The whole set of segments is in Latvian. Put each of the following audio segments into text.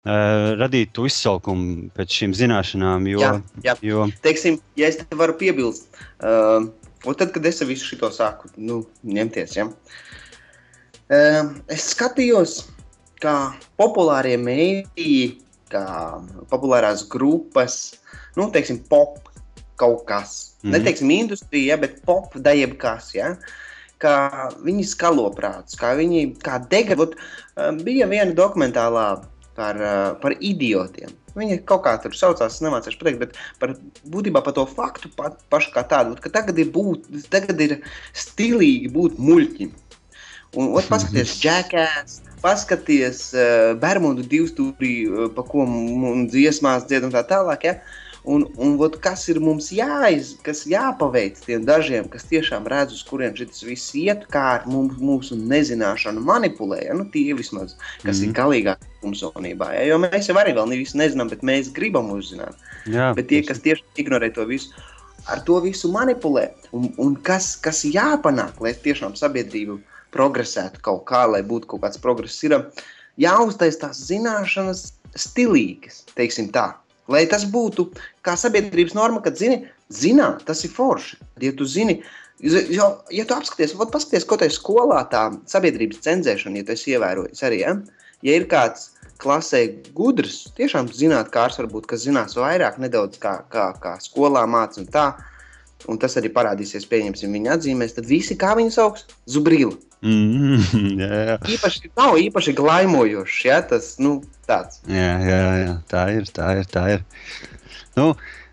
radīt to izsalkumu pēc šīm zināšanām, Jā. Teiksim, ja es te varu piebilst, un tad, kad es visu šito sāku, ņemties, ja? Es skatījos, kā populārie mēdīji, kā populārās grupas, teiksim, pop kaut kas. Neteiksim industrija, bet pop da jebkas, ja? Kā viņi skalo prātus, kā viņi, kā degradot. Bija viena dokumentālā par idiotiem. Viņi kaut kā tur saucās, es nemācēšu pateikt, bet būtībā par to faktu pašu kā tādu, ka tagad ir stilīgi būt muļķim. Un paskaties Jackass, paskaties Bermudu divstūrī, pa ko dziesmās dzied un tā tālāk, ja? Un kas ir mums kas jāpaveic tiem dažiem, kas tiešām redz, uz kuriem šitas viss iet, kā ar mūsu nezināšanu manipulē, ja? Tie vismaz, kas ir galīgāk kumsonībā, ja? Jo mēs jau arī vēl visu nezinām, bet mēs gribam uzzināt. Jā, bet tie, kas tieši ignorē to visu, ar to visu manipulē, un kas jāpanāk, lai tiešām sabiedrību progresētu kaut kā, lai būtu kaut kāds progress, ir jāuztais tās zināšanas stilīgas, teiksim tā. Lai tas būtu kā sabiedrības norma, kad zināt, tas ir forši. Ja tu zini, ja tu paskaties, ko tai skolā tā sabiedrības cenzēšana, ja tu esi ievērojis arī, ja? Ja ir kāds klasē gudrs, tiešām zinātkārs varbūt, kas zinās vairāk nedaudz kā skolā māca un tā, un tas arī parādīsies, pieņemsim viņa atzīmēs, tad visi kā viņu sauks? Zubrila. Jā. Īpaši glaimojošs, ja, tas, tāds. Jā, tā ir.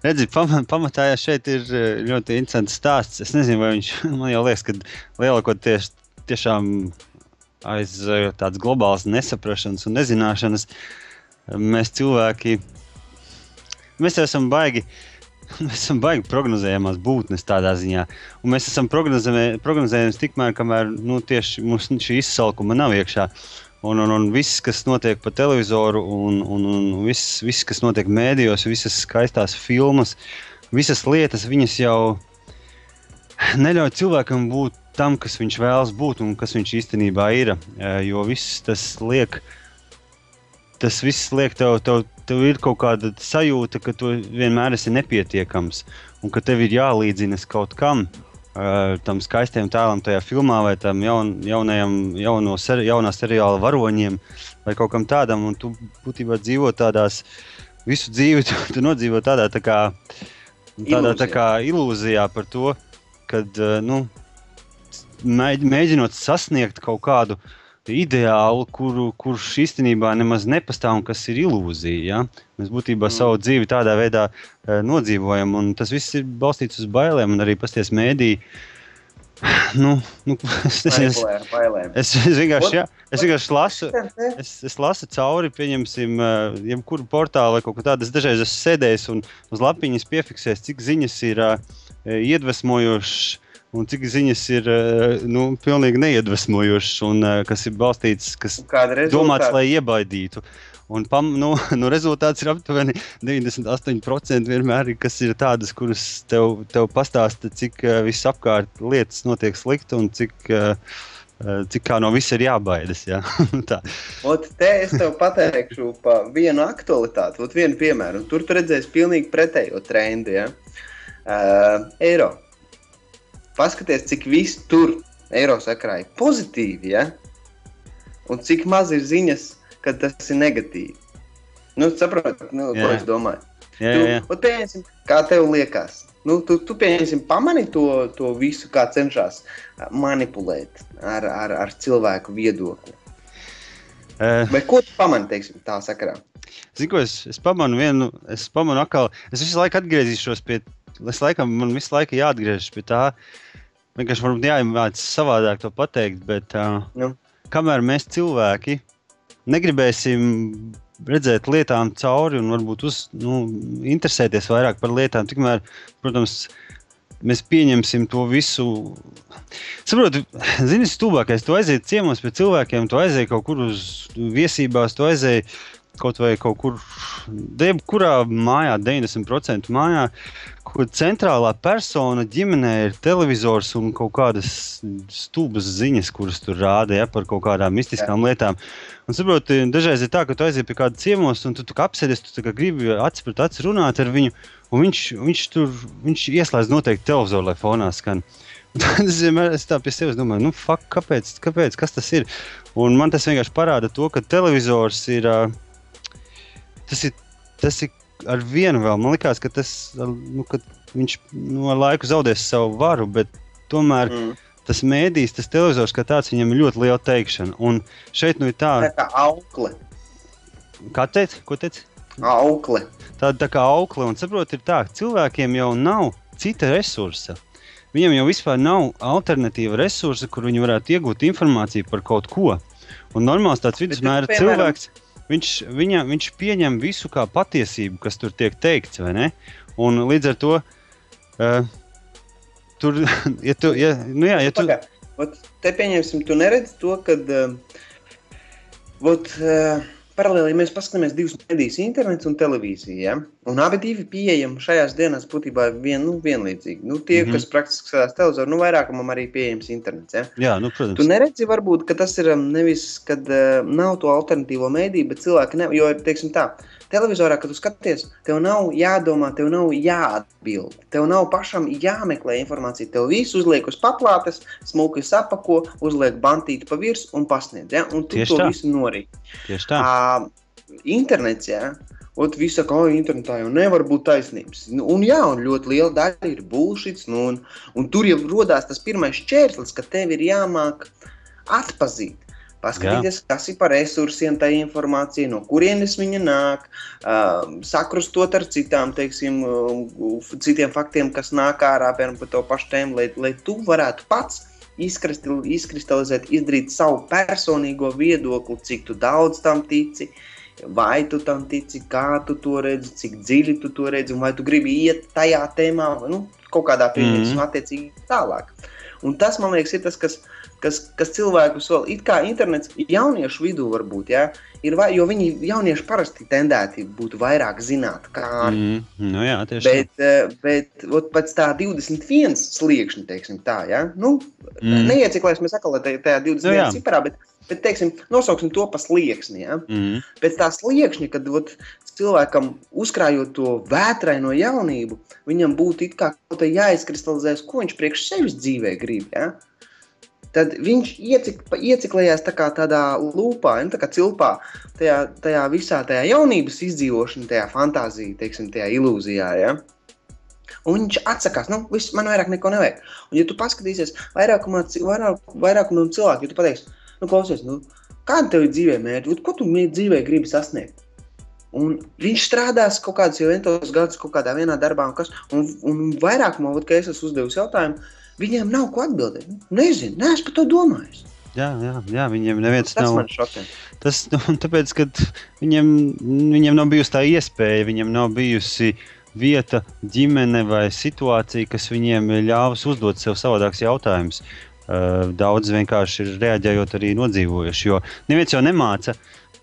Redzi, pamatā šeit ir ļoti interesants stāsts. Es nezinu, vai viņš, man jau liekas, ka lielākoties tiešām aiz tādas globālas nesaprašanas un nezināšanas mēs cilvēki, mēs esam baigi prognozējamās būtnes tādā ziņā. Un mēs esam prognozējams tikmēr, kamēr tieši mums šī izsalkuma nav iekšā. Un viss, kas notiek pa televizoru un viss, kas notiek mēdījos, visas skaistās filmas, visas lietas, viņas jau neļauj cilvēkam būt tam, kas viņš vēlas būt un kas viņš īstenībā ir. Jo viss tas viss liek tev ir kaut kāda sajūta, ka tu vienmēr esi nepietiekams un ka tev ir jālīdzinas kaut kam, tam skaistiem tēlam tajā filmā vai tam jaunā seriāla varoņiem vai kaut kam tādam, un tu būtībā dzīvo tādās, visu dzīvi tu nodzīvo tādā tā kā ilūzijā par to, kad, mēģinot sasniegt kaut kādu ideālu, kurš īstenībā nemaz nepastāv un kas ir ilūzija. Ja? Mēs būtībā savu dzīvi tādā veidā nodzīvojam, un tas viss ir balstīts uz bailēm, un arī pasties mēdī. Es vienkārši lasu cauri, pieņemsim, jebkuru portālu vai kaut ko tādu. Es dažreiz esmu sēdējis un uz lapiņas piefiksējis, cik ziņas ir iedvesmojošas, un cik ziņas ir pilnīgi neiedvesmojošas un kas ir balstīts, kas domāts, lai iebaidītu. Un rezultāts ir aptuveni 98% vienmēr, kas ir tādas, kuras tev pastāsta, cik viss apkārt lietas notiek slikti un cik kā no visa ir jābaidas. Ja? Tā. Te es tev pateikšu pa vienu aktualitāti, vienu piemēru, un tur tu redzēsi pilnīgi pretējo trendu. Ja? Eiro. Paskaties, cik viss tur eiro sakrāja pozitīvi, ja? Un cik maz ir ziņas, kad tas ir negatīvi. Saproti, ko es domāju. Jā. Pieņemsim, kā tev liekas. Tu pieņemsim, pamani to visu, kā cenšas manipulēt ar cilvēku viedokli. Vai ko tu pamani, teiksim, tā sakarā? Zini, ko es pamanu atkal, es visu laiku atgriezīšos pie, man visu laiku jāatgriežas pie tā, vienkārši varbūt jāiemāc savādāk to pateikt, bet kamēr mēs cilvēki negribēsim redzēt lietām cauri un varbūt interesēties vairāk par lietām, tikmēr, protams, mēs pieņemsim to visu. Saprotu, zini, stulbākais, tu aiziet ciemos pie cilvēkiem, tu aiziet kaut kur uz viesībās, tu aiziet kaut vai kaut kur, kurā mājā, 90% mājā, kur centrālā persona ģimenē ir televizors un kaut kādas stulbas ziņas, kuras tur rāda, ja, par kaut kādām mistiskām lietām. Un saproti, dažreiz ir tā, ka tu aiziet pie kāda ciemos un tu apsēdies, tu gribi acis pret acis runāt ar viņu, un viņš ieslēdz noteikti televizoru, lai fonā skan. Tad es tā pie sevis domāju, kāpēc, kas tas ir? Un man tas vienkārši parāda to, ka televizors ir, tas ir ar vienu vēl. Man likās, ka ka viņš ar laiku zaudēs savu varu, bet tomēr tas mēdījis, tas televizors kā tāds, viņam ir ļoti liela teikšana. Un šeit ir tā... Tā kā aukle. Kā teici? Ko teici? Aukle. Tā kā aukle. Un saprot, ir tā, cilvēkiem jau nav cita resursa. Viņam jau vispār nav alternatīva resursa, kur viņi varētu iegūt informāciju par kaut ko. Un normāls tāds vidusmēra cilvēks, viņš pieņem visu kā patiesību, kas tur tiek teikts, vai ne? Un līdz ar to, tur, ja tu... Te pieņemsim, tu neredzi to, kad... Paralēli mēs paskatāmies divus medijas, internets un televīzija, ja? Un abi divi pieejami šajās dienās būtībā vienlīdzīgi. Tie, kas praktiski skatās televizoru, vairākumam arī pieejams internets, ja? Jā, protams. Tu neredzi varbūt, ka tas ir nevis, kad nav to alternatīvo mediju, bet cilvēki jo, teiksim tā, televizorā, kad tu skaties, tev nav jādomā, tev nav jāatbild, tev nav pašam jāmeklē informācija, tev visu uzliek uz paplātes, smuki sapako, uzliek bantīti pa virs un pasniedz, ja? Un tu Tieši to tā. Visu norīt. Tieši tā. Internets, ja? Visi saka, internetā jau nevar būt taisnības. Un ļoti liela daļa ir bullshits, un tur jau rodās tas pirmais šķērslis, ka tev ir jāmāk atpazīt. Paskatīties, kas ir par resursiem, tā informācija, no kurienes viņa nāk, sakrustot ar citām, teiksim, citiem faktiem, kas nāk ārā, piemēram, par to pašu tēmu, lai tu varētu pats izkristalizēt, izdarīt savu personīgo viedokli, cik tu daudz tam tici, vai tu tam tici, kā tu to redzi, cik dziļi tu to redzi, un vai tu gribi iet tajā tēmā, kaut kādā pieņemsim attiecīgi tālāk. Un tas, man liekas, ir tas, kas cilvēkus vēl, it kā internets jauniešu vidū varbūt, ja, jo viņi jaunieši parasti tendēti būt vairāk zināt kāri. Jā, tieši bet pēc tā 21 sliekšņa, teiksim tā, ja, neieciklēsimies atkal tajā 21 ciparā, bet teiksim, nosauksim to pa slieksni, ja. Pēc tā sliekšņa, kad cilvēkam uzkrājot to vētraino jaunību, viņam būtu it kā kaut jāizkristalizēs, ko viņš priekš sevis dzīvē grib, ja. Tad viņš ieciklējās tā kā tādā lūpā, tā kā cilpā, tajā visā tajā jaunības izdzīvošana, tajā fantāzija, teiksim, tajā ilūzijā, ja. Un viņš atsakās, viss, man vairāk neko nevajag. Un ja tu paskatīsies vairākumam cilvēku, ja tu pateiksi, klausies, kāda tev ir dzīvē mērķi, ko tu dzīvē gribi sasniegt? Un viņš strādās kaut kādus jau entos gadus kaut kādā vienā darbā, un vairākumam, ka es esmu uzdevusi jautājumu, viņiem nav ko atbildēt. Nezinu, neesmu par to domājis. Jā, viņiem neviens tas nav. Man šokē. Tas, tāpēc, ka viņiem nav bijusi tā iespēja, viņiem nav bijusi vieta, ģimene vai situācija, kas viņiem ļāvas uzdot sev savādāks jautājums. Daudz vienkārši ir reaģējot arī nodzīvojuši, jo neviens jau nemāca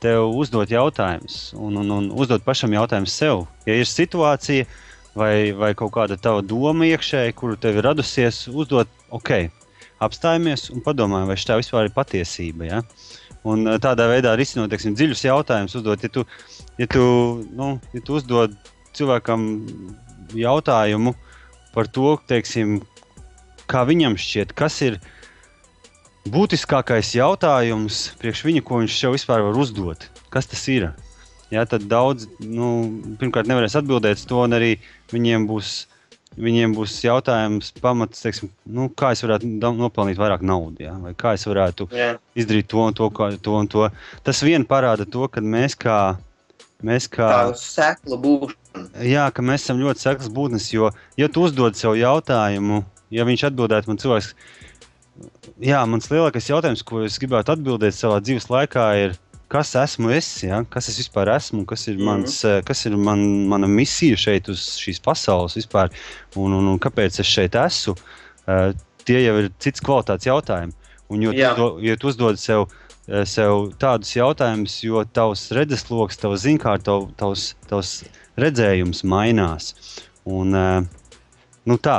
tev uzdot jautājumus un uzdot pašam jautājumus sev. Ja ir situācija vai kaut kāda tava doma iekšēji, kuru tev ir radusies, uzdot, apstājamies un padomājam, vai šitā vispār ir patiesība, ja? Un tādā veidā risinot, teiksim, dziļus jautājumus uzdot, ja tu uzdod cilvēkam jautājumu par to, teiksim, kā viņam šķiet, kas ir būtiskākais jautājums priekš viņu, ko viņš sev vispār var uzdot. Kas tas ir? Jā, tad daudz, pirmkārt nevarēs atbildēt to, un arī viņiem būs jautājums pamats, teiksim, kā es varētu nopelnīt vairāk naudu, jā? Vai kā es varētu izdarīt to un to. Tas vien parāda to, ka mēs kā tā sekla būšana. Jā, ka mēs esam ļoti seklas būtnes, jo, ja tu uzdod sev jautājumu, ja viņš atbildētu man cilvēks, mans lielākais jautājums, ko es gribētu atbildēt savā dzīves laikā ir, kas esmu es, ja? Kas es vispār esmu, kas ir mana misija šeit uz šīs pasaules vispār, un kāpēc es šeit esmu, tie jau ir cits kvalitātes jautājumi. Un jo tu uzdod sev sev tādus jautājumus, jo tavs redzesloks, tavs ziņkārt, tavs redzējums mainās. Un, nu tā.